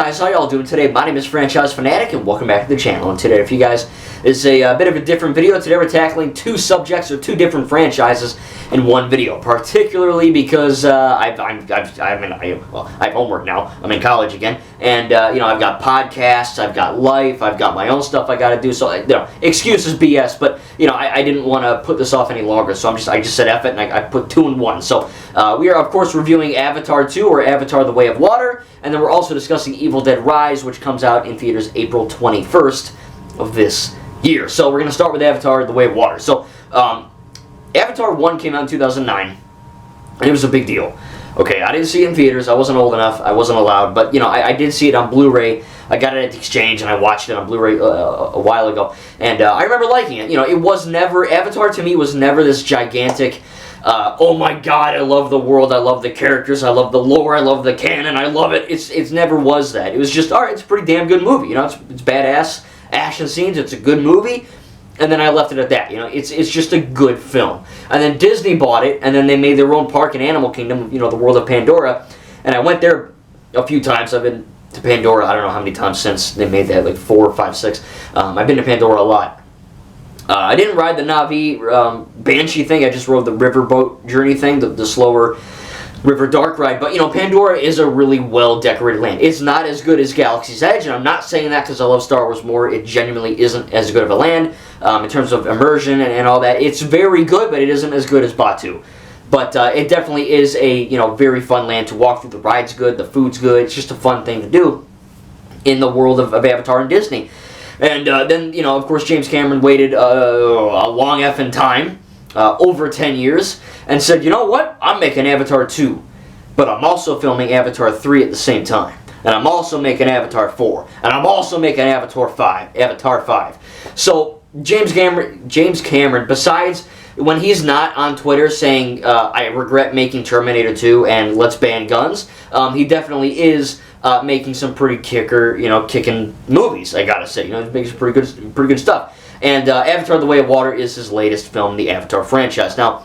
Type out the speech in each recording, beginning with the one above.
guys, how y'all doing today? My name is Franchise Fanatic and welcome back to the channel. And today, for you guys, is a bit of a different video. Today we're tackling two subjects or two different franchises in one video, particularly because I have homework now. I'm in college again, and I've got podcasts, I've got life, I've got my own stuff I got to do. So excuses BS, but I didn't want to put this off any longer, so I just said F it and I put two in one. So we are of course reviewing Avatar 2 or Avatar: The Way of Water, and then we're also discussing Evil Dead Rise, which comes out in theaters April 21st of this year. So we're going to start with Avatar: The Way of Water. So Avatar 1 came out in 2009, and it was a big deal. Okay, I didn't see it in theaters. I wasn't old enough. I wasn't allowed. But, I did see it on Blu-ray. I got it at the Exchange, and I watched it on Blu-ray a while ago. And I remember liking it. It was never... Avatar, to me, was never this gigantic... oh my god, I love the world, I love the characters, I love the lore, I love the canon, I love it. It never was that. It was just, alright, it's a pretty damn good movie. It's badass action scenes, it's a good movie. And then I left it at that. It's just a good film. And then Disney bought it, and then they made their own park in Animal Kingdom, the world of Pandora. And I went there a few times. I've been to Pandora, I don't know how many times since they made that, like 4, 5, 6. I've been to Pandora a lot. I didn't ride the Na'vi Banshee thing. I just rode the riverboat journey thing, the slower River Dark ride. But, Pandora is a really well-decorated land. It's not as good as Galaxy's Edge, and I'm not saying that because I love Star Wars more. It genuinely isn't as good of a land in terms of immersion and all that. It's very good, but it isn't as good as Batuu. But it definitely is a, very fun land to walk through. The ride's good, the food's good. It's just a fun thing to do in the world of Avatar and Disney. And then, of course, James Cameron waited a long effing time, over 10 years, and said, you know what, I'm making Avatar 2, but I'm also filming Avatar 3 at the same time. And I'm also making Avatar 4, and I'm also making Avatar 5. So, James Cameron, besides when he's not on Twitter saying, I regret making Terminator 2 and let's ban guns, he definitely is making some pretty kicking movies, I gotta say. He's making some pretty good stuff. And Avatar: The Way of Water is his latest film in the Avatar franchise. Now,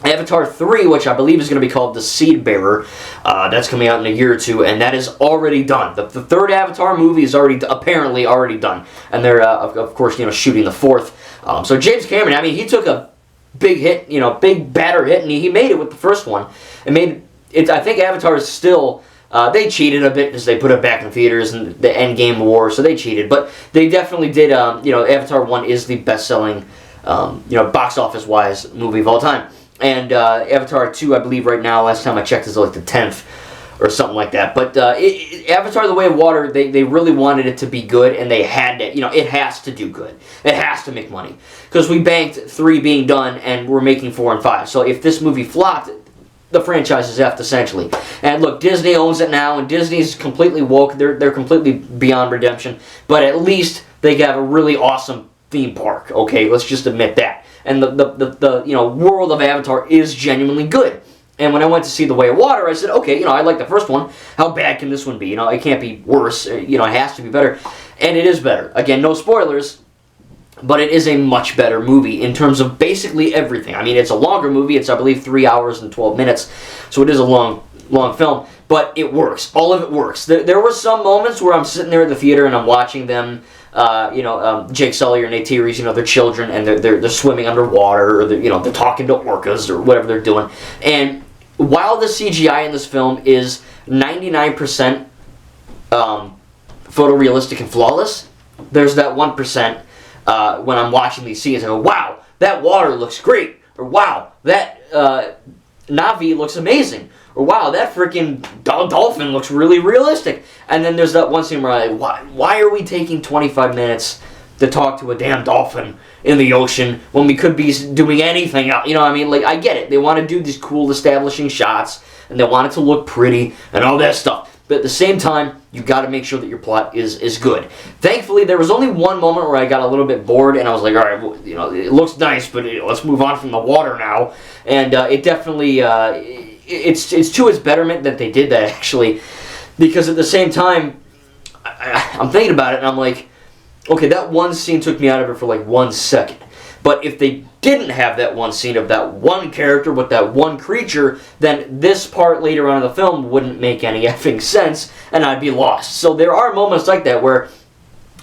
Avatar 3, which I believe is going to be called The Seed Bearer, that's coming out in a year or two, and that is already done. The third Avatar movie is apparently already done, and they're of course shooting the fourth. So James Cameron, he took a big hit, big batter hit, and he made it with the first one. I think Avatar is still. They cheated a bit because they put it back in theaters and the Endgame war, so they cheated. But they definitely did, Avatar 1 is the best-selling, box office-wise movie of all time. And Avatar 2, I believe right now, last time I checked, is like the 10th or something like that. But Avatar: The Way of Water, they really wanted it to be good, and they had to, it has to do good. It has to make money. Because we banked 3 being done, and we're making 4 and 5. So if this movie flopped, the franchise is effed, essentially. And look, Disney owns it now, and Disney's completely woke. They're completely beyond redemption. But at least they got a really awesome theme park. Okay, let's just admit that. And the world of Avatar is genuinely good. And when I went to see The Way of Water, I said, okay, I like the first one. How bad can this one be? It can't be worse. It has to be better. And it is better. Again, no spoilers. But it is a much better movie in terms of basically everything. It's a longer movie. It's, I believe, 3 hours and 12 minutes. So it is a long film. But it works. All of it works. There were some moments where I'm sitting there at the theater and I'm watching them, Jake Sully or Neytiri, their children, and they're swimming underwater, or they're talking to orcas or whatever they're doing. And while the CGI in this film is 99% photorealistic and flawless, there's that 1%. When I'm watching these scenes, I go, wow, that water looks great. Or wow, that Na'vi looks amazing. Or wow, that freaking dolphin looks really realistic. And then there's that one scene where I'm like, why are we taking 25 minutes to talk to a damn dolphin in the ocean when we could be doing anything else? I get it. They want to do these cool establishing shots, and they want it to look pretty and all that stuff. But at the same time, you got to make sure that your plot is good. Thankfully, there was only one moment where I got a little bit bored, and I was like, all right, it looks nice, but let's move on from the water now. And it definitely, it's to its betterment that they did that, actually. Because at the same time, I'm thinking about it, and I'm like, okay, that one scene took me out of it for like 1 second. But if they didn't have that one scene of that one character with that one creature, then this part later on in the film wouldn't make any effing sense, and I'd be lost. So there are moments like that where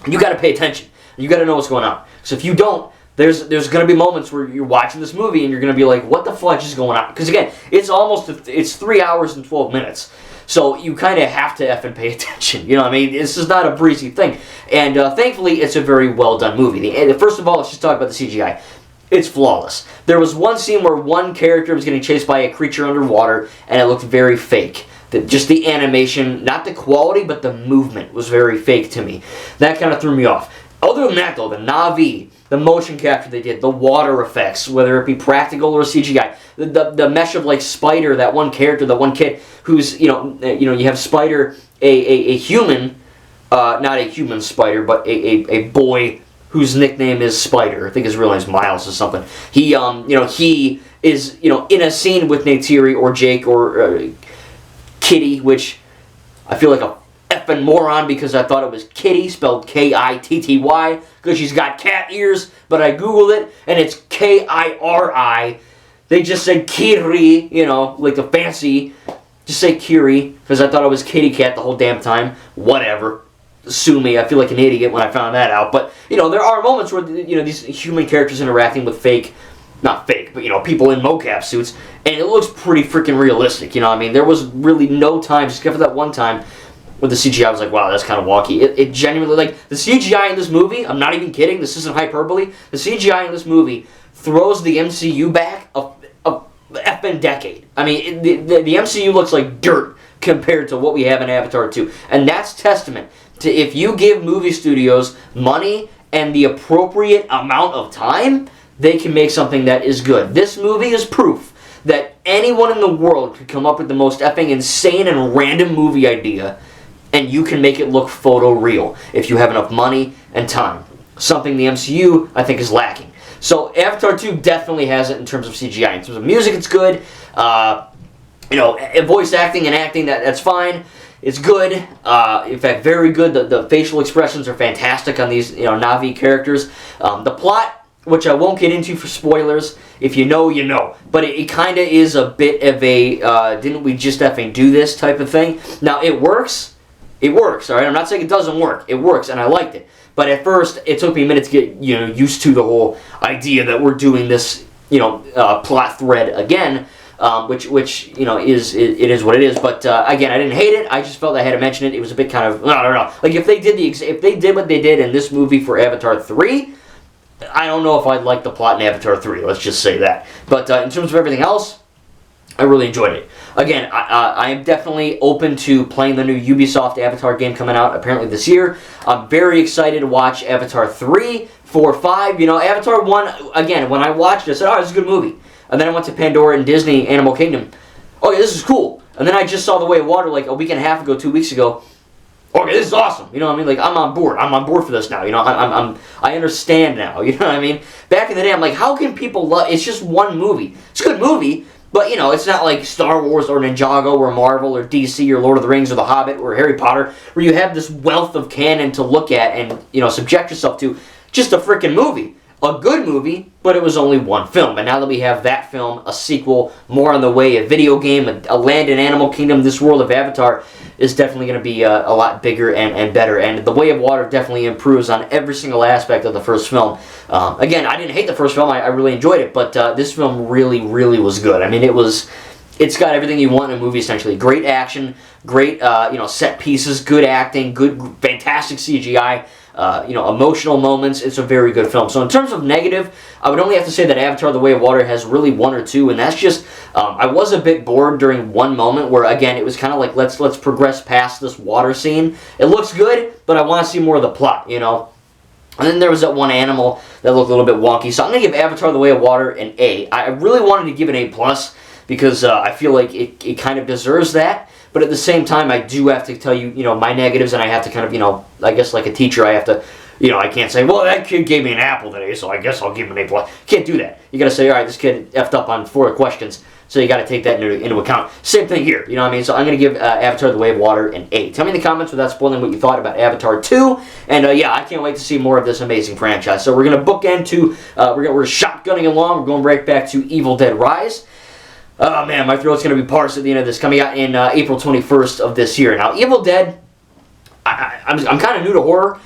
you got to pay attention. You got to know what's going on. So if you don't, there's going to be moments where you're watching this movie and you're going to be like, what the fudge is going on? Because again, it's 3 hours and 12 minutes. So you kind of have to effing pay attention. You know what I mean? This is not a breezy thing. And thankfully, it's a very well done movie. First of all, let's just talk about the CGI. It's flawless. There was one scene where one character was getting chased by a creature underwater, and it looked very fake. Just the animation, not the quality, but the movement was very fake to me. That kind of threw me off. Other than that, though, the Na'vi, the motion capture they did, the water effects, whether it be practical or CGI, the mesh of like Spider, that one character, that one kid who's you have Spider, a human, not a human Spider, but a boy whose nickname is Spider. I think his real name is Miles or something. He he is in a scene with Neytiri or Jake or Kitty, which I feel like a effing moron because I thought it was Kitty, spelled Kitty, because she's got cat ears, but I googled it, and it's Kiri. They just said Kiri, like the fancy, just say Kiri, because I thought it was kitty cat the whole damn time. Whatever. Sue me, I feel like an idiot when I found that out, but, there are moments where, these human characters interacting with not fake, but, people in mocap suits, and it looks pretty freaking realistic, I mean? There was really no time, except for that one time, with the CGI, I was like, wow, that's kind of wonky. It genuinely, like, the CGI in this movie, I'm not even kidding, this isn't hyperbole, the CGI in this movie throws the MCU back a effing decade. I mean, the MCU looks like dirt compared to what we have in Avatar 2. And that's testament to if you give movie studios money and the appropriate amount of time, they can make something that is good. This movie is proof that anyone in the world could come up with the most effing insane and random movie idea, and you can make it look photoreal if you have enough money and time. Something the MCU, I think, is lacking. So Avatar 2 definitely has it in terms of CGI. In terms of music, it's good. Voice acting and acting, that's fine. It's good. In fact, very good. The facial expressions are fantastic on these Na'vi characters. The plot, which I won't get into for spoilers. If you know, you know. But it kind of is a bit of a didn't we just effing do this type of thing. Now, it works. It works, all right? I'm not saying it doesn't work. It works, and I liked it. But at first, it took me a minute to get used to the whole idea that we're doing this plot thread again, which it is what it is. But again, I didn't hate it. I just felt I had to mention it. It was a bit kind of I don't know. Like if they did what they did in this movie for Avatar 3, I don't know if I'd like the plot in Avatar 3. Let's just say that. But in terms of everything else, I really enjoyed it. Again, I am definitely open to playing the new Ubisoft Avatar game coming out apparently this year. I'm very excited to watch Avatar 3, 4, 5. Avatar 1, again, when I watched it, I said, oh, this is a good movie. And then I went to Pandora and Disney Animal Kingdom. Oh, yeah, this is cool. And then I just saw The Way of Water like a week and a half ago, 2 weeks ago. Okay, this is awesome. You know what I mean? Like, I'm on board. I'm on board for this now. I understand now. You know what I mean? Back in the day, I'm like, how can people love... It's just one movie. It's a good movie. But, it's not like Star Wars or Ninjago or Marvel or DC or Lord of the Rings or The Hobbit or Harry Potter, where you have this wealth of canon to look at and, subject yourself to. Just a freaking movie. A good movie, but it was only one film. And now that we have that film, a sequel, more on the way, a video game, a land in Animal Kingdom, this world of Avatar is definitely going to be a lot bigger and better. And The Way of Water definitely improves on every single aspect of the first film. Again, I didn't hate the first film. I really enjoyed it. But this film really, really was good. I mean, it's got everything you want in a movie, essentially. Great action, great set pieces, good acting, fantastic CGI. Emotional moments. It's a very good film. So in terms of negative, I would only have to say that Avatar The Way of Water has really one or two, and that's just, I was a bit bored during one moment where, again, it was kind of like, let's progress past this water scene. It looks good, but I want to see more of the plot, And then there was that one animal that looked a little bit wonky. So I'm going to give Avatar The Way of Water an A. I really wanted to give it an A+, because I feel like it kind of deserves that. But at the same time, I do have to tell you, my negatives, and I have to kind of, I guess like a teacher, I have to, I can't say, well, that kid gave me an apple today, so I guess I'll give him an A+. Can't do that. You got to say, all right, this kid effed up on 4 questions. So you got to take that into account. Same thing here, you know what I mean? So I'm going to give Avatar The Way of Water an 8. Tell me in the comments without spoiling what you thought about Avatar 2. And yeah, I can't wait to see more of this amazing franchise. So we're going to bookend to, we're shotgunning along. We're going right back to Evil Dead Rise. Oh man, my throat's going to be parched at the end of this, coming out in April 21st of this year. Now, Evil Dead, I'm kind of new to horror.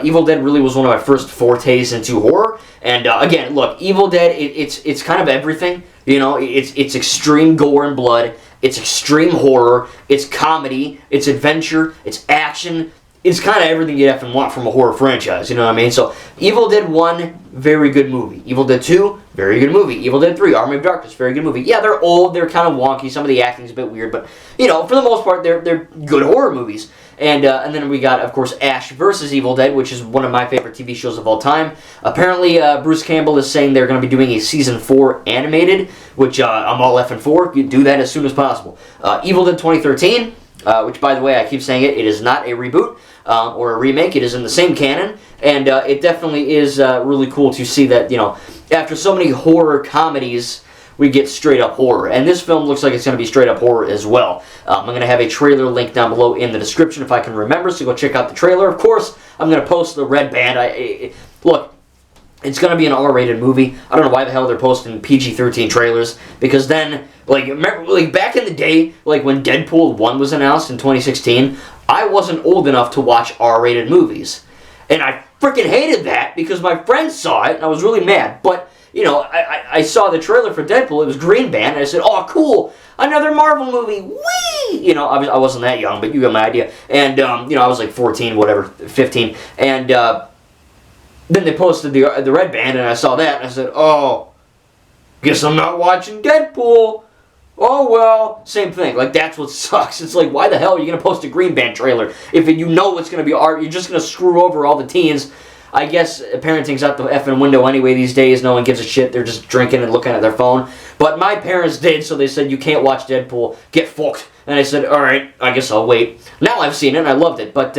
Evil Dead really was one of my first fortes into horror. And again, look, Evil Dead, it's kind of everything. You know, it's extreme gore and blood. It's extreme horror. It's comedy. It's adventure. It's action. It's kind of everything you have to want from a horror franchise. You know what I mean? So, Evil Dead 1, very good movie. Evil Dead 2, very good movie. Evil Dead 3, Army of Darkness, very good movie. Yeah, they're old. They're kind of wonky. Some of the acting's a bit weird. But, you know, for the most part, they're good horror movies. And then we got, of course, Ash vs. Evil Dead, which is one of my favorite TV shows of all time. Apparently, Bruce Campbell is saying they're going to be doing a Season 4 animated, which I'm all effing for. You do that as soon as possible. Evil Dead 2013, which, by the way, I keep saying it is not a reboot or a remake. It is in the same canon. And it definitely is really cool to see that, you know, after so many horror comedies, we get straight up horror. And this film looks like it's going to be straight up horror as well. I'm going to have a trailer link down below in the description if I can remember, so go check out the trailer. Of course, I'm going to post the red band. Look, it's going to be an R-rated movie. I don't know why the hell they're posting PG-13 trailers, because then, like, remember, like, back in the day, like, when Deadpool 1 was announced in 2016, I wasn't old enough to watch R-rated movies. And I freaking hated that because my friends saw it, and I was really mad. But, you know, I saw the trailer for Deadpool. It was Green Band, and I said, oh, cool, another Marvel movie, whee! You know, I wasn't that young, but you got my idea. And, you know, I was like 14, whatever, 15. And then they posted the red band, and I saw that, and I said, oh, guess I'm not watching Deadpool. Oh, well, same thing. Like, that's what sucks. It's like, why the hell are you going to post a Green Band trailer? If you know it's going to be art, you're just going to screw over all the teens. I guess parenting's out the effing window anyway these days. No one gives a shit. They're just drinking and looking at their phone. But my parents did, so they said, you can't watch Deadpool. Get fucked. And I said, all right, I guess I'll wait. Now I've seen it, and I loved it. But,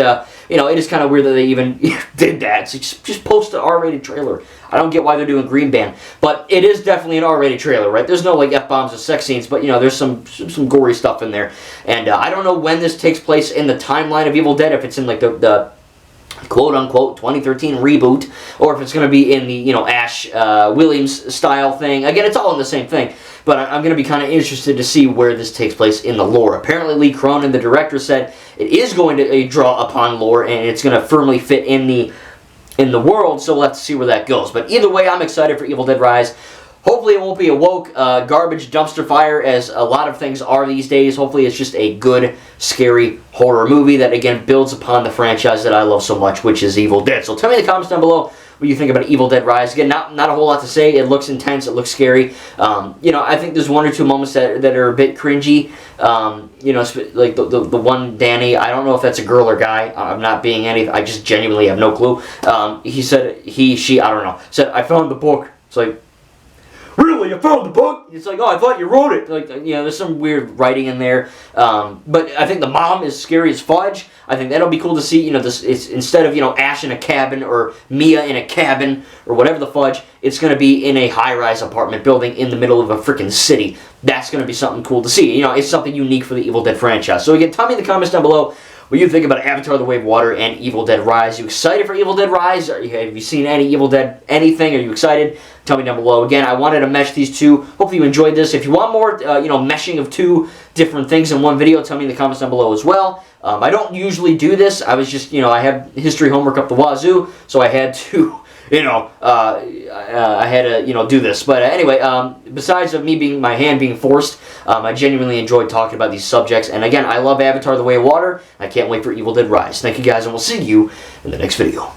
you know, it is kind of weird that they even did that. So just post an R-rated trailer. I don't get why they're doing Green Band. But it is definitely an R-rated trailer, right? There's no, like, F-bombs or sex scenes, but, you know, there's some gory stuff in there. And I don't know when this takes place in the timeline of Evil Dead, if it's in, like, the quote-unquote 2013 reboot, or if it's going to be in the, you know, Ash Williams style thing. Again, it's all in the same thing, but I'm going to be kind of interested to see where this takes place in the lore. Apparently, Lee Cronin, the director, said it is going to draw upon lore, and it's going to firmly fit in the world, so we'll have to see where that goes. But either way, I'm excited for Evil Dead Rise. Hopefully it won't be a woke garbage dumpster fire as a lot of things are these days. Hopefully it's just a good, scary horror movie that, again, builds upon the franchise that I love so much, which is Evil Dead. So tell me in the comments down below what you think about Evil Dead Rise. Again, not a whole lot to say. It looks intense. It looks scary. You know, I think there's one or two moments that are a bit cringy. You know, like the one Danny, I don't know if that's a girl or guy. I'm not being anything. I just genuinely have no clue. He said, she, I don't know, said, I found the book. It's like, really? You found the book? It's like, oh, I thought you wrote it. Like, you know, there's some weird writing in there. But I think the mom is scary as fudge. I think that'll be cool to see. You know, this it's instead of, you know, Ash in a cabin or Mia in a cabin or whatever the fudge, it's going to be in a high-rise apartment building in the middle of a freaking city. That's going to be something cool to see. You know, it's something unique for the Evil Dead franchise. So again, tell me in the comments down below what you think about Avatar: The Way of Water and Evil Dead Rise. You excited for Evil Dead Rise? Have you seen any Evil Dead anything? Are you excited? Tell me down below. Again, I wanted to mesh these two. Hopefully you enjoyed this. If you want more, you know, meshing of two different things in one video, tell me in the comments down below as well. I don't usually do this. I was just, you know, I have history homework up the wazoo, so I had to, you know, I had to, you know, do this. But anyway, besides of me my hand being forced, I genuinely enjoyed talking about these subjects. And again, I love Avatar: The Way of Water. I can't wait for Evil Dead Rise. Thank you guys, and we'll see you in the next video.